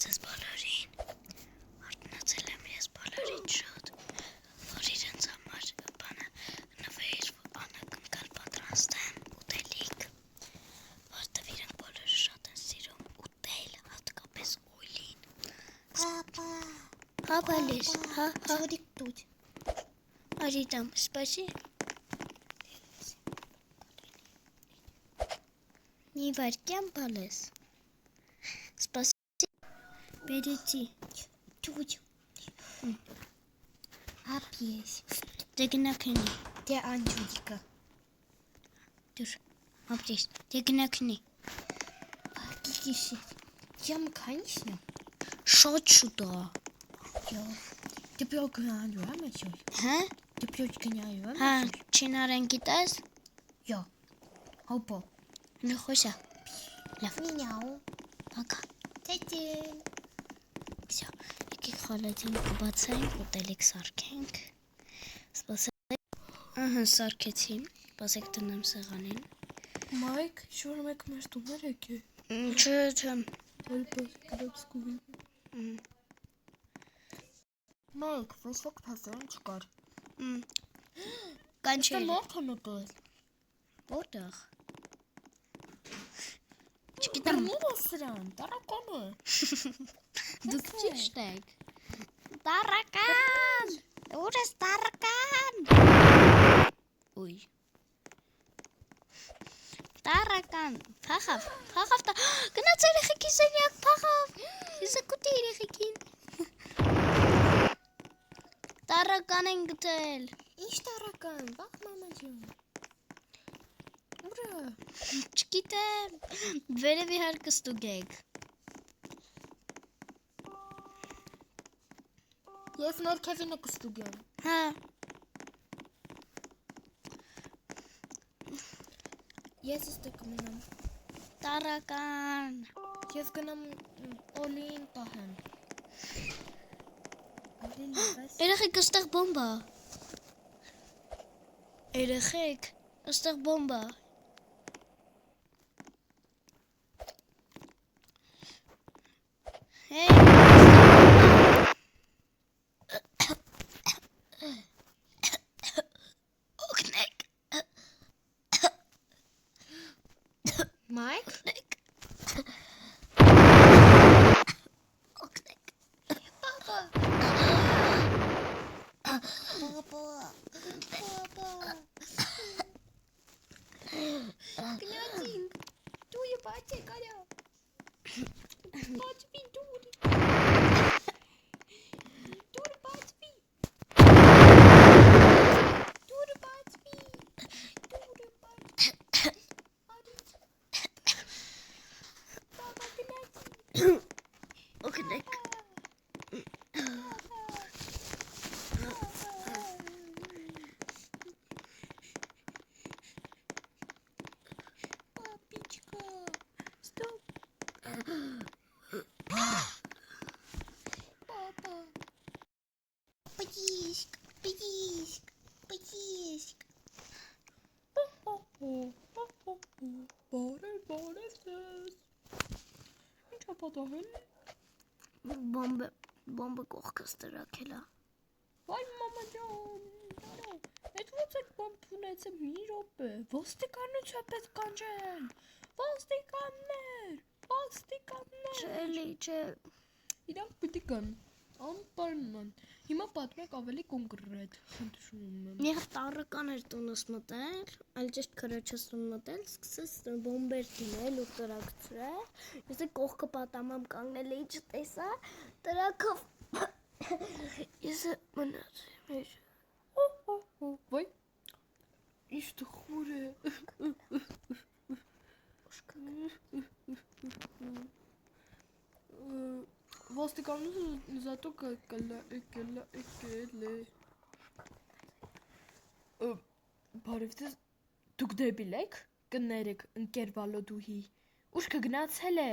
ձեզ բոլորին, արտնացել եմ ես բոլորին շուտ, որ իրենց համար բանը նվեր անակնկալ պատրաստեմ ուտելիք, որտև իրենք բոլորը շատ են սիրում ուտել, հատկապես օյլին։ Папа, лез, чудик тут. Ари там, спаси. Не варкям полез. Спаси. Берите. Чуть. Опись. Дегнакни. Те анчудика. Дур. Опись. Дегнакни. Кикиши. Чем, конечно. Шот сюда. Ты пьёшь граню, а мачо? Ха? Ты пьёшь граню, а мачо? Ха, чинарен գիտես? Յո. Հոպո. Լխոսա. Լավ. Միау. Пока. Տետին. Всё. Եկեք խալաթին կբացենք, ուտելիք սարքենք։ Սպասեք։ Ահա սարքեցի։ Սպասեք տնեմ սեղանին։ Մայք, շուտ մեկ մեր տուներ եկե։ Չէ։ Ալպոս կրոպսկուվի։ Մայք, Facebook փասերն չկար։ Կանչել։ Մորթ նոտել։ Որտեղ։ Չգիտեմ։ Ո՞ր սրան, տարական է։ Դուք ճիշտ եք։ Տարական։ Ուր է տարական։ Ուй։ Տարական։ Փախավ։ Գնաց երեխեքի սենյակ, փախավ։ Իսկուտի երեխեքին։ Տարական են գտել։ Ինչ տարական, բախ մամա ջան։ Ուրա։ Չգիտեմ։ Վերևի հարկը ստուգեք։ Ես ներքևինը կստուգեմ։ Հա։ Ես ստե կմնամ։ Տարական։ Ես գնամ օլին պահեմ։ Երեխեք, այստեղ բոմբա։ Երեխեք, այստեղ բոմբա։ Հեյ։ Օգնեք։ Մայք։ Օգնեք։ Պապա։ Գնացինք, դույը բացեք արա, բացվի դուր, դուր բացվի, դուր բացվի, բաբա գնացինք, օգնեք, Պտիսկ։ Բարև ձեզ։ Ինչ է պատահել։ Բոմբը կողքս տրակել է։ Վայ մամա ջան, այդ ո՞նց եք բոմբ ունեցել մի րոպե։ Ոստիկանություն պետք կանչեն։ Ոստիկաններ։ Չէ։ Իրանք պիտի կան։ Անպայման։ Հիմա պատմեք ավելի կոնկրետ, խնդրում եմ։ Մի հատ տարական էր տունս մտել, այլ ճիշտ քրոջս մտել, սկսեց բոմբեր դինել ու տրակցրել։ Ես կողքը պատամամ կանգնել էի չտեսա, տրակով ես մնացի մեր։ Վայ։ Ինչ տխուր է։ Ոստիկանությունը զատո եկել է։ Բարև ձեզ, դուք դեպիլ եք, կներեք ընկեր Վալոդուհի, ուր կգնացել է։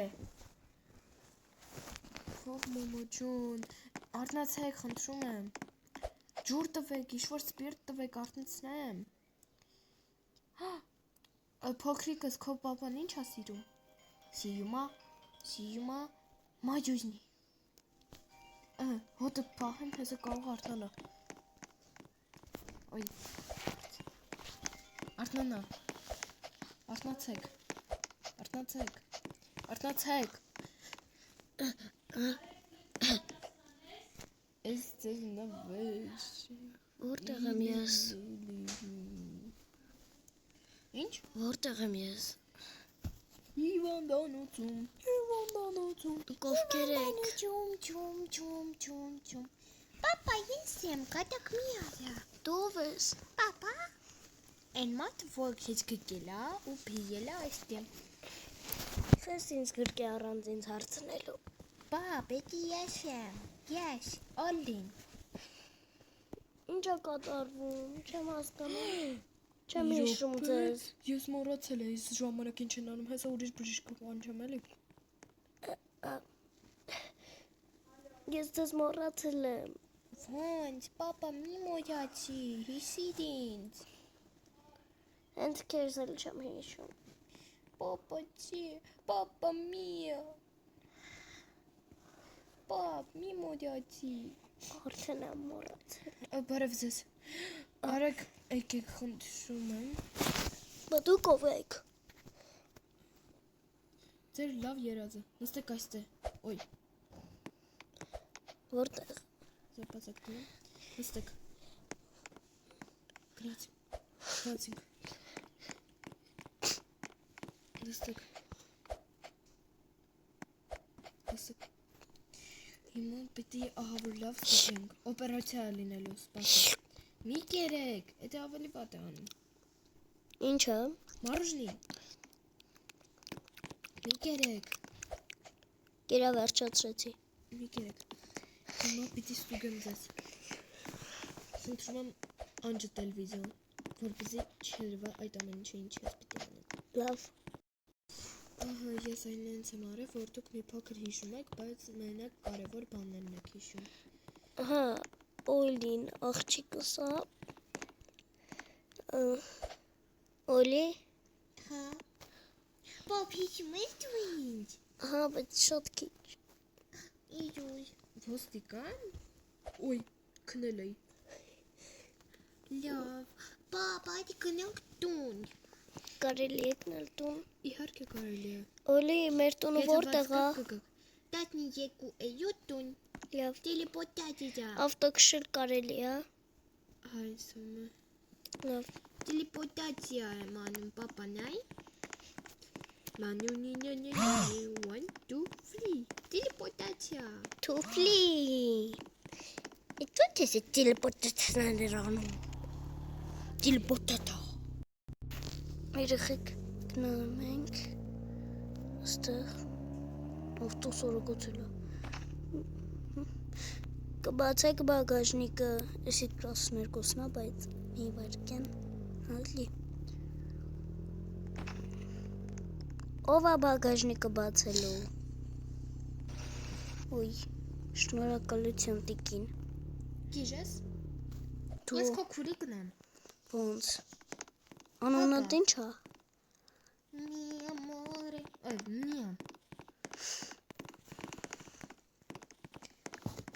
Ով մամա ջան, արթնացեք, խնդրում եմ։ Ջուր տվեք, ինչ-որ սպիրտ տվեք, արթնացնեմ։ Փոքրիկս քո պապան ինչ է սիրում։ Սիրում է մաջուզնի։ Հոտը պահեմ, հեսը կարող արթնանա։ Ոյ։ Արթնանա։ Արթնացեք։ Արթնացեք։ Արթնացեք։ Ես ձեզ նավեշ։ Որտեղ եմ ես։ Ինչ։ Որտեղ եմ ես։ Հիվանդանոցում։ Դուք ովքեր եք։ Չում։ Պապա, ես եմ, կատակ մի արա։ Դու ով ես։ Պապա։ Այն մատ, որ քեզ գկել է ու փիել է այստեղ։ Ես ինձ գրկի առանց ինձ հարցնելու։ Պա, պետք է ես եմ։ Ես, Օլին։ Ինչ է կատարվում, չեմ հասկանում։ Չեմ հիշում ձեզ։ Ես մոռացել եմ, այս ժամանակին չեն անում, հեսա ուրիշ բժիշկ կանչեմ էլի։ Ես ձեզ մոռացել եմ։ Ոնց, պապա, մի մոռացի, հիշիր ինձ։ Հենց քեզ էլ չեմ հիշում։ Պապա, չի, պապա, մի։ Պապ, մի մոռացի։ Արդեն եմ մոռացել։ Բարև ձեզ։ Արեք, եկեք խնդրում եմ։ Բա դուք ով եք։ Ձեր լավ երազը։ Նստեք այստեղ։ Ոյ, Որտեղ։ զապասակ դու։ Նստեք։ Գնացինք։ Նստեք։ Հիմա պետք է ահավոր լավ ստուգենք։ Օպերացիա լինելու, սպասեք։ Մի կերեք, դա ավելի վատ է անում։ Ինչը։ Մարուժնի։ Մի կերեք։ Գերա վերջացրեցի։ Մի կերեք։ Հիմա պետք է ստուգեմ ձեզ։ Խնդրում եմ անջատել վիդեոն, որպեսզի չերվա այդ ամեն ինչը ինչ ես պետք է անեմ։ Լավ։ Ահա, ես այն նենց եմ արել, որ դուք մի փոքր հիշում եք, բայց մենակ կարևոր բաներն եք հիշում։ Ահա, Օլին աղջիկս է։ Օլի։ Հա։ Պապ, հիշում ես դու ինձ։ Ահա, բայց շատ քիչ։ Իրույն։ Ոստիկան։ Ոյ, քնել էի։ Լավ։ Պապ, այդ գնանք տուն։ Կարելի է գնալ տուն։ Իհարկե կարելի է։ Օլի, մեր տունը որտեղ է։ 12 տուն։ Լավ։ Տելեպորտացիա։ Ավտոքշել կարելի է։ Այսում է։ Լավ։ Տելեպորտացիա եմ անում, պապա, նայ։ Մանյունյունյունյունյունյուն, 1, 2, 3, տելեպորտացիա։ Թուֆլի։ Ինչու՞ ես տելեպորտացիաներ անում։ Տելեպորտատա։ Երեխեք գնանում ենք այստեղ ավտոսորը գոցել է։ Կբացեք բագաժնիկը, էսի 12-ն է, բայց մի վայրկյան հալի։ Ով է բագաժնիկը բացելու։ Ոյ, շնորհակալություն տիկին։ Գիժես։ Դու Ես քո քուրիկն եմ։ ոնց։ Անունդ ինչ է։ Mi amore. Միա։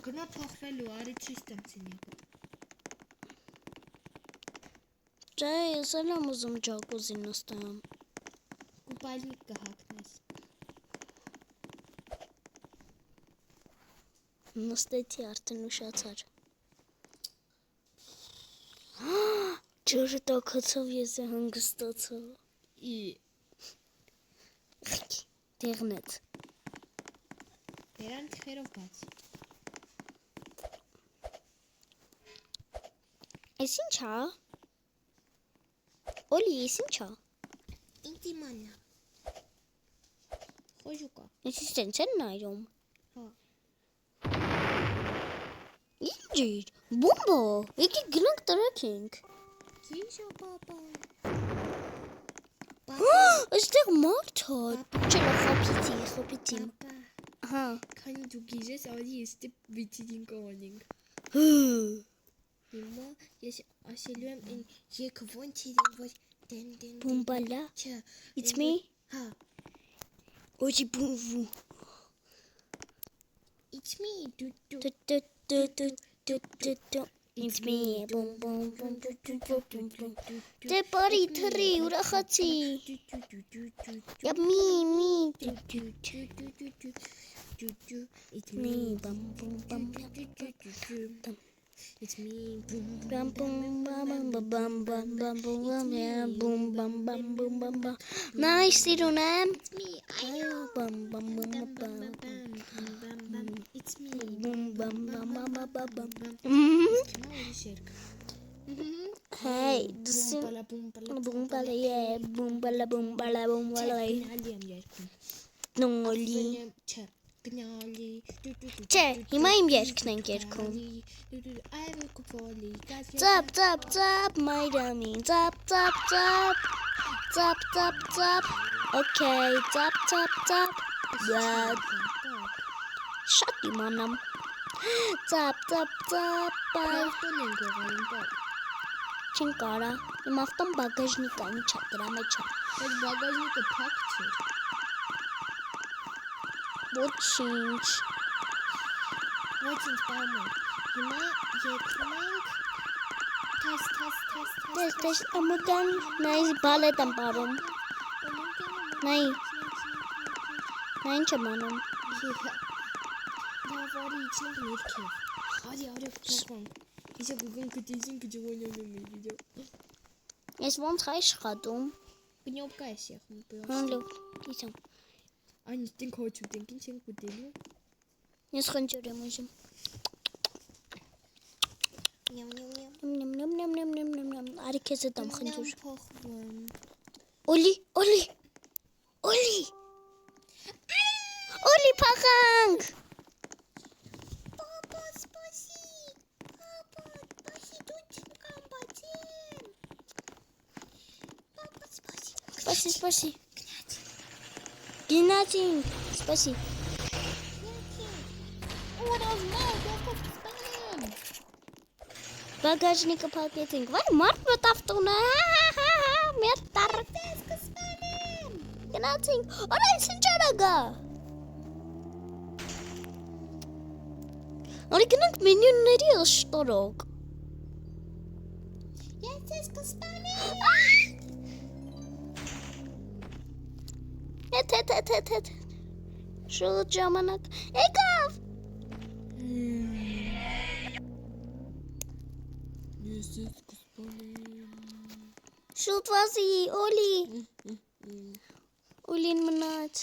Գնա փոխվելու, արի ցույց տամ ցինիկը։ Ջա, ես էլ եմ ուզում ջակուզի նստեմ։ Կուպալնիկ կհագնես։ Նստեցի արդեն ուշացար։ Ջուրը տաքացավ, ես է հանգստացա։ Դեղնեց։ Դերան թխերով բաց։ Էս ինչ է։ Օլի, էս ինչ է։ Ինձ իմանա։ Խոժուկա։ Էս սենց են նայում։ Հա։ Ինչ է։ Բոմբա։ Եկեք գնանք տրաքենք։ Քիչո պապա։ Այստեղ մարդ է։ Չելա խոպիցի։ Պապա։ Հա։ Քանի դու գիժես, արի էստե վիճին կողանենք։ Հիմա ես ասելու եմ այն եկը ոնց իրեն որ դեն Բոմբալա։ Չէ։ It's me։ Հա։ Օջի բումվու։ It's me. It's me. Boom boom boom boom. Դե բարի թռի ուրախացի։ Յա մի։ It's me. Bum bum bum. It's me. Boom Bum bum bum bum bum bum bum boom bum bum bum bum bum. Nice sirunam. It's me. Bum bum bum bum. It's me. Boom bum bum bum bum bum. Hey, dusun. Boom bala yeah. Boom bala boom bala boom bala. Noli. Չէ, հիմա իմ երգն ենք երգում։ Ծապ, մայրամին, ծապ։ Okay, ծապ։ Շատ իմանամ։ Ծապ։ Չեն կարա, իմ ավտոն բագաժնիկ է, ինչա, դրա մեջ է։ Այդ բագաժնիկը փակ չէր։ Ոչինչ։ Ոչինչ բանը։ Հիմա երկրում ենք Թես, ամուտան, նայ բալետ եմ պարում։ Նայ ինչ եմ անում։ Դավարի իջնենք ներքև։ Արի փոխանք։ Իսկ գուգն կտիզին կջողոնում եմ վիդեո։ Ես ոնց է աշխատում։ Կնոպկա ես եղում։ Հանդու, դիցամ։ Այն ինքն քոչու դենք ինչ ենք ուտելու։ Ես խնջոր եմ ուզում։ Նյամ։ Արի քեզ դամ խնջոր։ Փոխվում։ Օլի։ Օլի փախանք։ Պապա, սպասի, դու չկամ բացեմ։ Պապա, Спаси. Գնացինք, спаси. Բագաժնիկը փակեցինք։ Վայ, մարդ մտավ տունը։ Մեր տարը կսպանեմ։ Գնացինք։ Արա սնճարա գա։ Արի գնանք մենյունների ըշտորոք։ Ես ես կսպանեմ։ Հետ։ Շուտ ժամանակ։ Եկավ։ Ես կսպանեմ։ Շուտ վազի, Օլի։ Օլին մնաց։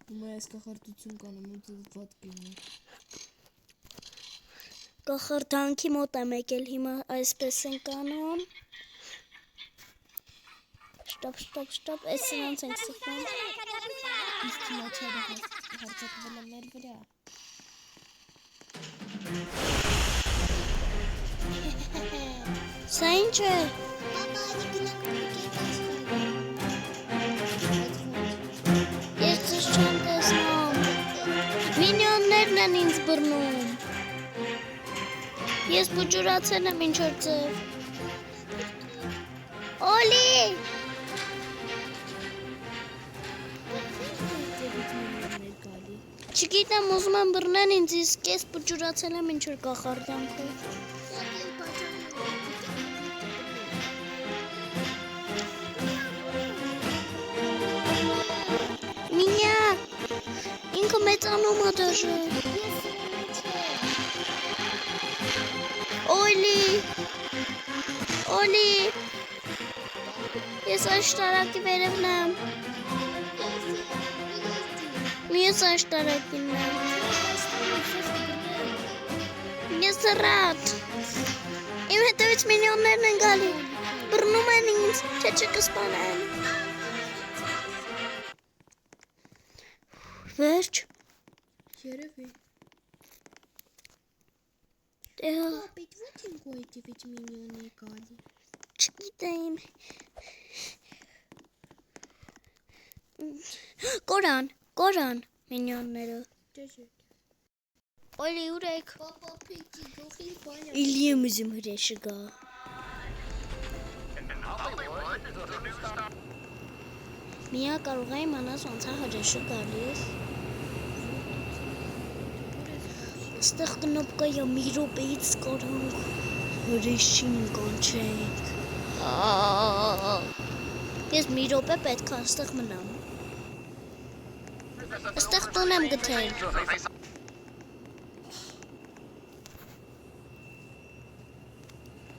Հիմա ես կախարդություն կանեմ ու ված կինի։ Կախարդանքի մոտ եմ եկել, հիմա այսպես ենք անում։ Շտապ, այս սրանց ենք սխում։ Իսկ հիմա չերը հարցակվել եմ մեր վրա։ Սա ինչ է։ Պապա, արի գնանք Ես ձեզ չեմ տեսնում։ Մինյոններն են ինձ բռնում։ Ես բուջուրացել եմ ինչ-որ ձև։ Օլի։ Չգիտեմ, ուզում եմ բռնեն ինձ, իսկ ես բուջուրացել եմ ինչ-որ կախարդանքով։ Մինյա, ինքը մեծանում է դաժը։ Օլի, ես աշտարակի վերևն եմ։ Ես աշտարակին եմ։ Ես ռատ։ Իմ հետևից մինյոններն են գալի։ Բռնում են ինձ, թե չկսպանեն։ Վերջ։ Երևի։ Դեհ, Պապետ, ո՞նց են գոյտիվից մինյոններ գալի։ չգիտեմ։ Կորան, մինյոնները։ Դեժեք։ Օլի ուրեք։ Պապա, պիջի, գողի բանյա։ Իլի եմ ուզում հրեշը գա։ Միա կարող է իմանաս ոնց է հրեշը գալիս։ Ստեղ կնոպկա յա մի րոպեից կարանք հրեշին կանչենք։ Ես մի րոպե պետք է ստեղ մնամ։ Ստեղ տուն եմ գտել։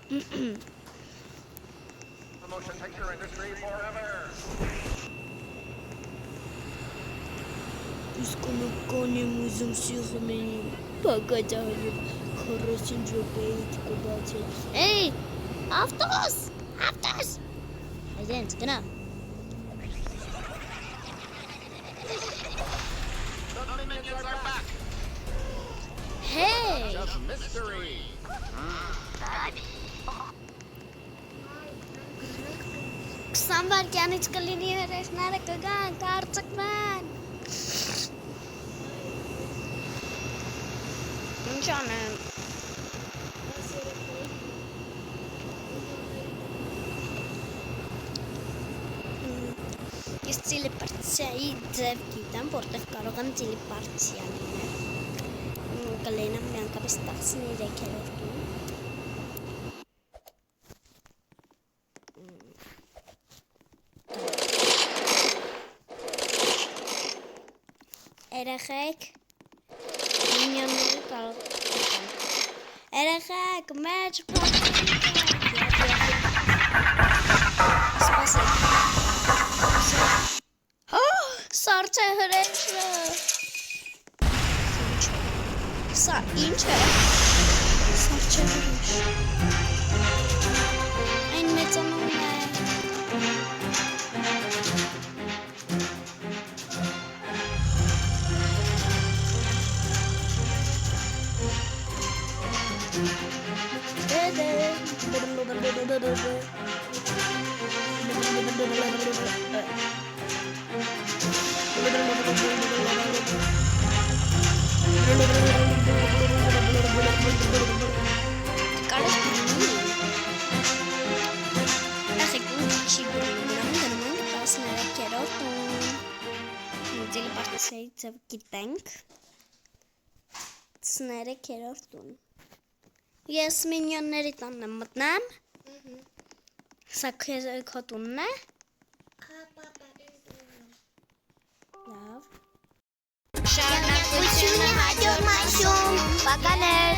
Իսկ կնոպկան եմ ուզում սիղմենի, բագադարում, 40 րոպեից կբացել։ Էй, ավտոս, ավտոս։ Այդենց, գնա։ Hey! Քսան վայրկյանից կլինի հրեշները կգան, կարծկման։ Ինչ անեմ։ Ես տելեպարտիայի ձև գիտեմ, որտեղ կարող եմ տելեպարտիա լինել։ Կլենամ միանգամից 13-րդում։ Երեխեք, մինյոնները կարող են։ Երեխեք, մեջ Սպասեք։ Սարդ է հրեշը։ Սա ինչ է։ Սարդ չէ հրեշ։ Այն մեծանում է։ Գիտենք 13-րդում Ես մինյոնների տանն եմ մտնեմ Սա քո տունն է Լավ Շարունակությունը հաջորդ մասում Բականեր